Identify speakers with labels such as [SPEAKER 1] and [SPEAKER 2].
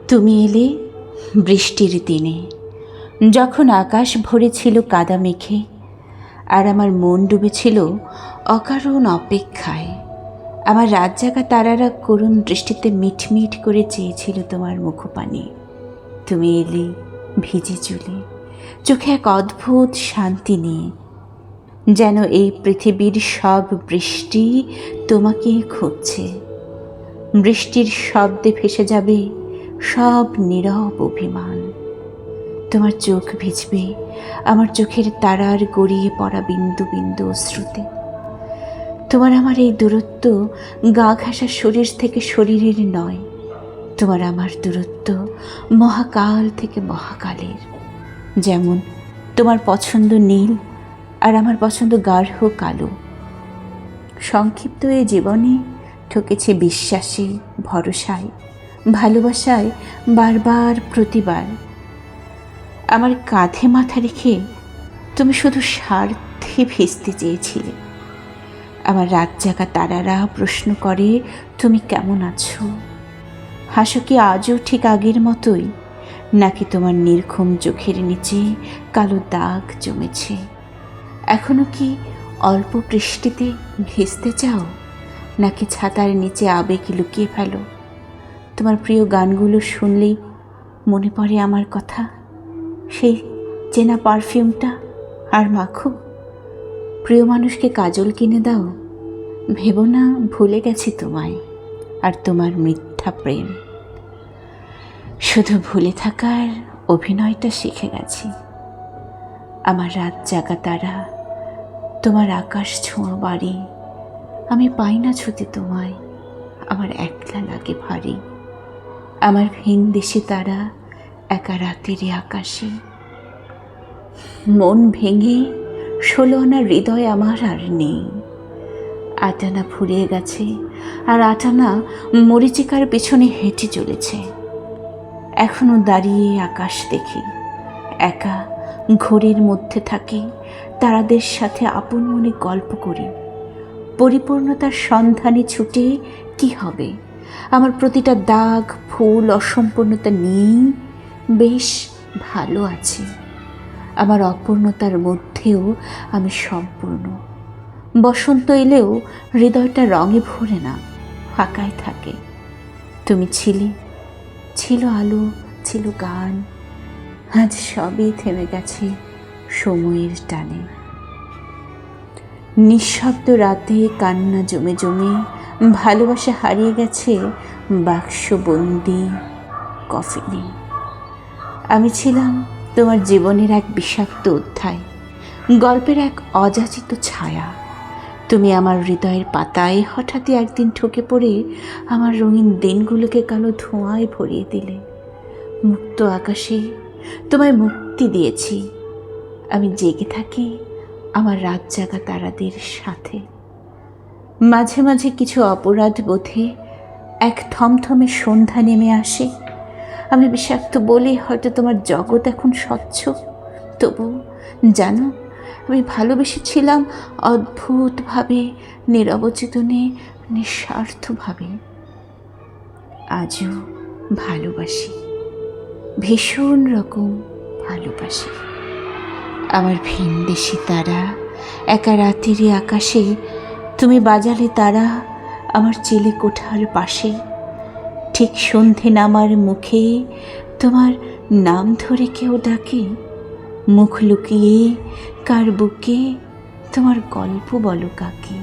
[SPEAKER 1] তুমি এলে বৃষ্টির দিনে, যখন আকাশ ভরেছিল কাদা মেঘে, আর আমার মন ডুবেছিল অকারণ অপেক্ষায়। আমার রাত জাগা তারারা করুণ দৃষ্টিতে মিটমিট করে চেয়েছিল তোমার মুখপানে। তুমি এলে ভিজে চুলে, চোখে এক অদ্ভুত শান্তি নিয়ে, যেন এই পৃথিবীর সব বৃষ্টি তোমাকেই খুঁজছে। বৃষ্টির শব্দে ভেসে যাবে সব নীরব অভিমান। তোমার চোখ ভিজবে আমার চোখের তারার গড়িয়ে পড়া বিন্দু বিন্দু অশ্রুতে। তোমার আমার এই দূরত্ব গা ঘাসা শরীর থেকে শরীরের নয়, তোমার আমার দূরত্ব মহাকাল থেকে মহাকালের। যেমন তোমার পছন্দ নীল আর আমার পছন্দ গাঢ় কালো। সংক্ষিপ্ত এই জীবনে ঠকেছি বিশ্বাসে, ভরসায়, ভালোবাসায়, বারবার প্রতিবার। আমার কাঁধে মাথা রেখে তুমি শুধু স্বার্থে ভেস্তে চেয়েছিলে। আমার রাত জাগা তারারা প্রশ্ন করে তুমি কেমন আছো। হাসো কি আজও ঠিক আগের মতোই, নাকি তোমার নির্ঘুম চোখের নিচে কালো দাগ জমেছে? এখনো কি অল্প বৃষ্টিতে ভেস্তে চাও, নাকি ছাতার নিচে আবেগ লুকিয়ে ফেলো? তোমার প্রিয় গানগুলো শুনলেই মনে পড়ে আমার কথা, সেই চেনা পারফিউমটা আর মাখো। প্রিয় মানুষকে কাজল কিনে দাও, ভেবো না ভুলে গেছি তোমায় আর তোমার মিথ্যা প্রেম। শুধু ভুলে থাকার অভিনয়টা শিখে গেছি। আমার রাত জাগা তারা, তোমার আকাশ ছোঁয়া বাড়ি, আমি পাই না ছুতে তোমায়, আমার একলা লাগে ভারী। আমার ভিনদেশে তারা একা রাতের আকাশে। মন ভেঙে 16 আনা হৃদয় আমার আর নেই। 8 আনা ফুরিয়ে গেছে, আর 8 আনা মরিচিকার পেছনে হেঁটে চলেছে। এখনো দাঁড়িয়ে আকাশ দেখি, একা ঘড়ির মধ্যে থাকি, তারাদের সাথে আপন মনে গল্প করি। পরিপূর্ণতার সন্ধানে ছুটে কি হবে? আমার প্রতিটা দাগ, ফুল, অসম্পূর্ণতা নিয়েই বেশ ভালো আছি। আমার অপূর্ণতার মধ্যেও আমি সম্পূর্ণ। বসন্ত এলেও হৃদয়টা রঙে ভরে না, ফাঁকায় থাকে। তুমি ছিলে, ছিল আলো, ছিল গান, আজ সবই থেমে গেছে সময়ের টানে। নিঃশব্দ রাতে কান্না জমে জমে ভালোবাসা হারিয়ে গেছে বাক্সবন্দি কফিনে। আমি ছিলাম তোমার জীবনের এক বিষাক্ত অধ্যায়, গল্পের এক অযাচিত ছায়া। তুমি আমার হৃদয়ের পাতায় হঠাৎই একদিন ঠকে পড়ে আমার রঙিন দিনগুলোকে কালো ধোঁয়ায় ভরিয়ে দিলে। মুক্ত আকাশে তোমায় মুক্তি দিয়েছি। আমি জেগে থাকি আমার রাত জাগা তারাদের সাথে। মাঝে মাঝে কিছু অপরাধ বোধে এক থমথমে সন্ধ্যা নেমে আসে। আমি বিষাক্ত বলে হয়তো তোমার জগৎ এখন স্বচ্ছ, তবু জানো আমি ভালোবেসেছিলাম অদ্ভুতভাবে, নিরবচেতনে, নিঃস্বার্থভাবে। আজও ভালোবাসি, ভীষণ রকম ভালোবাসি। আমার ভিনদেশি তারা, একা রাতের আকাশে তুমি বাজালে তারা আমার চেলে কোঠার পাশে। ঠিক সন্ধে নামার মুখে তোমার নাম ধরে কেউ ডাকে, মুখ লুকিয়ে কার বুকে তোমার গল্প বলো কাকে।